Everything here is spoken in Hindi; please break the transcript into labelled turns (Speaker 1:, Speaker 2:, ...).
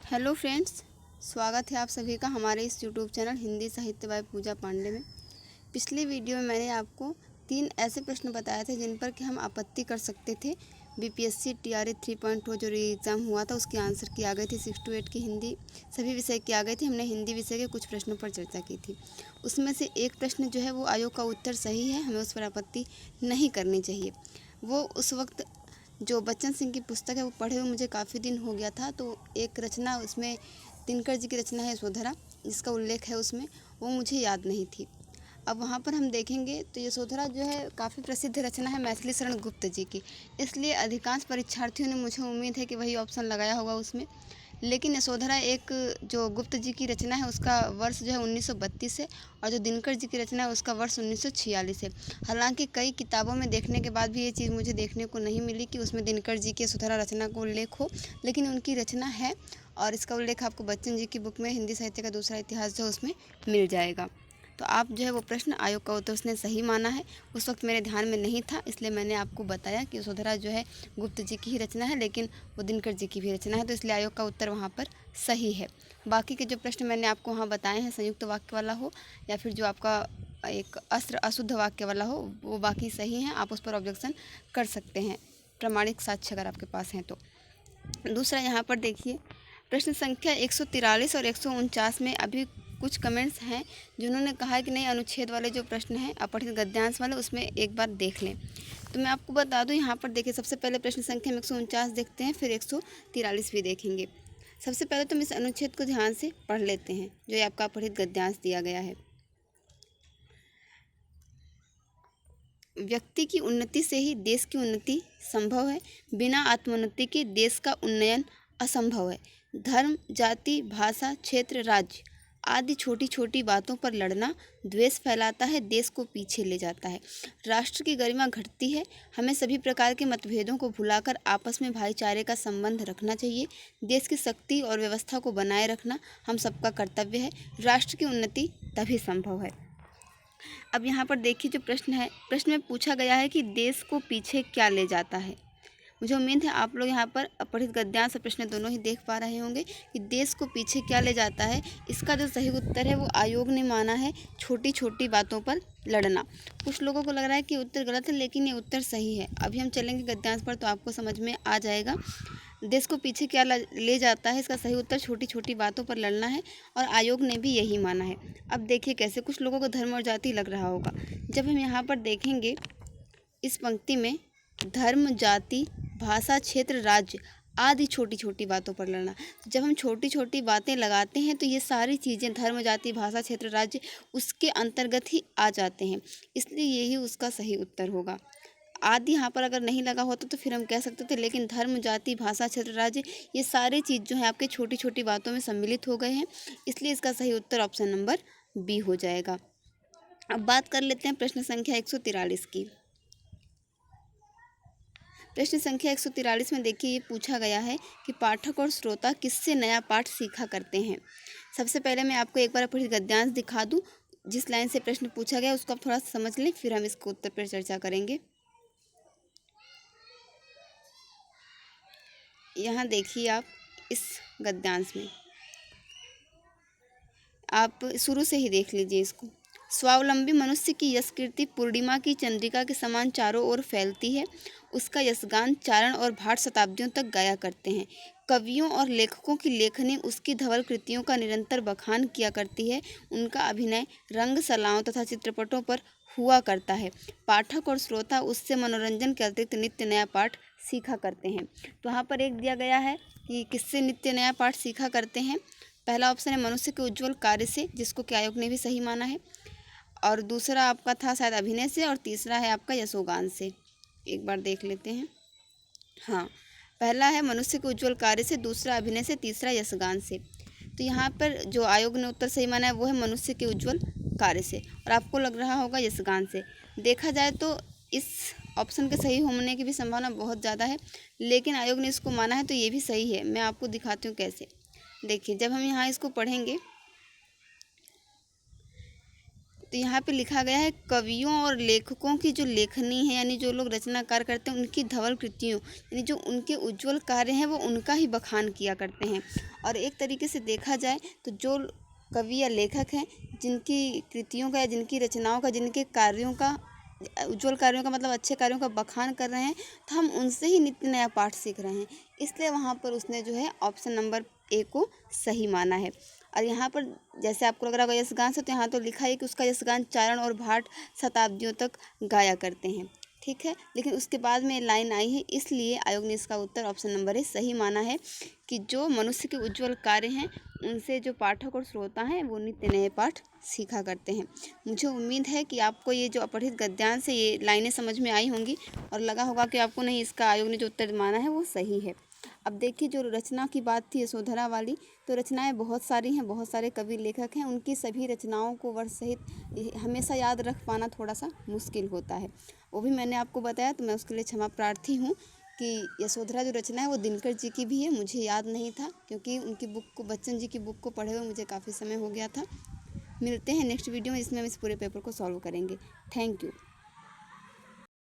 Speaker 1: हेलो फ्रेंड्स, स्वागत है आप सभी का हमारे इस यूट्यूब चैनल हिंदी साहित्य बाय पूजा पांडे में। पिछली वीडियो में मैंने आपको 3 ऐसे प्रश्न बताए थे जिन पर कि हम आपत्ति कर सकते थे। बीपीएससी टीआरई 3.0 जो री एग्ज़ाम हुआ था उसके आंसर की आ गई थी। 6 to 8 की हिंदी सभी विषय की आ गई थी। हमने हिंदी विषय के कुछ प्रश्नों पर चर्चा की थी। उसमें से एक प्रश्न जो है वो आयोग का उत्तर सही है, हमें उस पर आपत्ति नहीं करनी चाहिए। वो उस वक्त जो बच्चन सिंह की पुस्तक है वो पढ़े हुए मुझे काफ़ी दिन हो गया था, तो एक रचना उसमें दिनकर जी की रचना है यशोधरा, जिसका उल्लेख है उसमें, वो मुझे याद नहीं थी। अब वहाँ पर हम देखेंगे तो यशोधरा जो है काफ़ी प्रसिद्ध रचना है मैथिली शरण गुप्त जी की, इसलिए अधिकांश परीक्षार्थियों ने, मुझे उम्मीद है कि वही ऑप्शन लगाया होगा उसमें। लेकिन यशोधरा एक जो गुप्त जी की रचना है उसका वर्ष जो है 1932 है, और जो दिनकर जी की रचना है उसका वर्ष 1946 है। हालांकि कई किताबों में देखने के बाद भी ये चीज़ मुझे देखने को नहीं मिली कि उसमें दिनकर जी की यशोधरा रचना का उल्लेख हो, लेकिन उनकी रचना है और इसका उल्लेख आपको बच्चन जी की बुक में हिंदी साहित्य का दूसरा इतिहास जो उसमें मिल जाएगा। तो आप जो है वो प्रश्न आयोग का उत्तर उसने सही माना है। उस वक्त मेरे ध्यान में नहीं था, इसलिए मैंने आपको बताया कि यशोधरा जो है गुप्त जी की ही रचना है, लेकिन वो दिनकर जी की भी रचना है, तो इसलिए आयोग का उत्तर वहाँ पर सही है। बाकी के जो प्रश्न मैंने आपको वहाँ बताए हैं, संयुक्त वाक्य वाला हो या फिर जो आपका एक अस्त्र अशुद्ध वाक्य वाला हो, वो बाकी सही हैं। आप उस पर ऑब्जेक्शन कर सकते हैं, प्रमाणिक साक्ष्य अगर आपके पास हैं तो। दूसरा यहाँ पर देखिए, प्रश्न संख्या 143 और 149 में अभी कुछ कमेंट्स हैं जिन्होंने कहा है कि नहीं, अनुच्छेद वाले जो प्रश्न हैं अपठित गद्यांश वाले, उसमें एक बार देख लें। तो मैं आपको बता दूं, यहाँ पर देखिए, सबसे पहले प्रश्न संख्या में 149 देखते हैं, फिर 143 भी देखेंगे। सबसे पहले तो हम इस अनुच्छेद को ध्यान से पढ़ लेते हैं जो ये आपका अपठित गद्यांश दिया गया है। व्यक्ति की उन्नति से ही देश की उन्नति संभव है, बिना आत्मोन्नति के देश का उन्नयन असंभव है। धर्म, जाति, भाषा, क्षेत्र, राज्य आदि छोटी छोटी बातों पर लड़ना द्वेष फैलाता है, देश को पीछे ले जाता है। राष्ट्र की गरिमा घटती है। हमें सभी प्रकार के मतभेदों को भुलाकर आपस में भाईचारे का संबंध रखना चाहिए। देश की शक्ति और व्यवस्था को बनाए रखना हम सबका कर्तव्य है। राष्ट्र की उन्नति तभी संभव है। अब यहाँ पर देखिए, जो प्रश्न है, प्रश्न में पूछा गया है कि देश को पीछे क्या ले जाता है। मुझे उम्मीद है आप लोग यहाँ पर अपठित गद्यांश और प्रश्न दोनों ही देख पा रहे होंगे कि देश को पीछे क्या ले जाता है। इसका जो सही उत्तर है वो आयोग ने माना है छोटी छोटी बातों पर लड़ना। कुछ लोगों को लग रहा है कि उत्तर गलत है, लेकिन ये उत्तर सही है। अभी हम चलेंगे गद्यांश पर तो आपको समझ में आ जाएगा। देश को पीछे क्या ले जाता है, इसका सही उत्तर छोटी छोटी बातों पर लड़ना है, और आयोग ने भी यही माना है। अब देखिए कैसे, कुछ लोगों को धर्म और जाति लग रहा होगा। जब हम यहाँ पर देखेंगे इस पंक्ति में, धर्म, जाति, भाषा, क्षेत्र, राज्य आदि छोटी छोटी बातों पर लड़ना, जब हम छोटी छोटी बातें लगाते हैं तो ये सारी चीज़ें, धर्म, जाति, भाषा, क्षेत्र, राज्य, उसके अंतर्गत ही आ जाते हैं, इसलिए यही उसका सही उत्तर होगा। आदि यहाँ पर अगर नहीं लगा होता तो फिर हम कह सकते थे, लेकिन धर्म, जाति, भाषा, क्षेत्र, राज्य, ये सारी चीज़ जो है आपके छोटी छोटी बातों में सम्मिलित हो गए हैं, इसलिए इसका सही उत्तर ऑप्शन नंबर बी हो जाएगा। अब बात कर लेते हैं प्रश्न संख्या 143 की। प्रश्न संख्या 143 में देखिए, ये पूछा गया है कि पाठक और श्रोता किससे नया पाठ सीखा करते हैं। सबसे पहले मैं आपको एक बार अपठित गद्यांश दिखा दूं, जिस लाइन से प्रश्न पूछा गया उसको आप थोड़ा सा समझ लें, फिर हम इसको उत्तर पर चर्चा करेंगे। यहाँ देखिए, आप इस गद्यांश में आप शुरू से ही देख लीजिए इसको। स्वावलंबी मनुष्य की यश कीर्ति पूर्णिमा की चंद्रिका के समान चारों ओर फैलती है। उसका यशगान चारण और भाट शताब्दियों तक गाया करते हैं। कवियों और लेखकों की लेखनी उसकी धवल कृतियों का निरंतर बखान किया करती है। उनका अभिनय रंगशालाओं तथा चित्रपटों पर हुआ करता है। पाठक और श्रोता उससे मनोरंजन के अतिरिक्त नित्य नया पाठ सीखा करते हैं। तो यहाँ पर एक दिया गया है कि किससे नित्य नया पाठ सीखा करते हैं। पहला ऑप्शन है मनुष्य के उज्ज्वल कार्य से, जिसको कि आयोग ने भी सही माना है, और दूसरा आपका था शायद अभिनय से, और तीसरा है आपका यशोगान से। एक बार देख लेते हैं। हाँ, पहला है मनुष्य के उज्ज्वल कार्य से, दूसरा अभिनय से, तीसरा यशगान से। तो यहाँ पर जो आयोग ने उत्तर सही माना है वो है मनुष्य के उज्ज्वल कार्य से, और आपको लग रहा होगा यशगान से। देखा जाए तो इस ऑप्शन के सही होने की भी संभावना बहुत ज़्यादा है, लेकिन आयोग ने इसको माना है तो ये भी सही है। मैं आपको दिखाती हूँ कैसे। देखिए, जब हम यहाँ इसको पढ़ेंगे, तो यहाँ पे लिखा गया है कवियों और लेखकों की जो लेखनी है, यानी जो लोग रचनाकार करते हैं उनकी धवल कृतियों, यानी जो उनके उज्ज्वल कार्य हैं वो उनका ही बखान किया करते हैं। और एक तरीके से देखा जाए तो जो कवि या लेखक हैं जिनकी कृतियों का या जिनकी रचनाओं का, जिनके कार्यों का, उज्ज्वल कार्यों का मतलब अच्छे कार्यों का बखान कर रहे हैं, तो हम उनसे ही नित्य नया पाठ सीख रहे हैं। इसलिए वहाँ पर उसने जो है ऑप्शन नंबर ए को सही माना है। और यहाँ पर जैसे आपको लग रहा होगा यशगान से, तो यहाँ तो लिखा है कि उसका यशगान चारण और भाट शताब्दियों तक गाया करते हैं, ठीक है। लेकिन उसके बाद में लाइन आई है, इसलिए आयोग ने इसका उत्तर ऑप्शन नंबर ए सही माना है कि जो मनुष्य के उज्ज्वल कार्य हैं उनसे जो पाठक और श्रोता हैं वो नित्य नए पाठ सीखा करते हैं। मुझे उम्मीद है कि आपको ये जो अपठित गद्यांश से ये लाइनें समझ में आई होंगी और लगा होगा कि आपको नहीं, इसका आयोग ने जो उत्तर माना है वो सही है। अब देखिए, जो रचना की बात थी यशोधरा वाली, तो रचनाएं बहुत सारी हैं, बहुत सारे कवि लेखक हैं, उनकी सभी रचनाओं को वर्ष सहित हमेशा याद रख पाना थोड़ा सा मुश्किल होता है। वो भी मैंने आपको बताया, तो मैं उसके लिए क्षमा प्रार्थी हूँ कि यशोधरा जो रचना है वो दिनकर जी की भी है, मुझे याद नहीं था क्योंकि उनकी बुक को, बच्चन जी की बुक को पढ़े हुए मुझे काफ़ी समय हो गया था। मिलते हैं नेक्स्ट वीडियो में जिसमें हम इस पूरे पेपर को सॉल्व करेंगे। Thank you.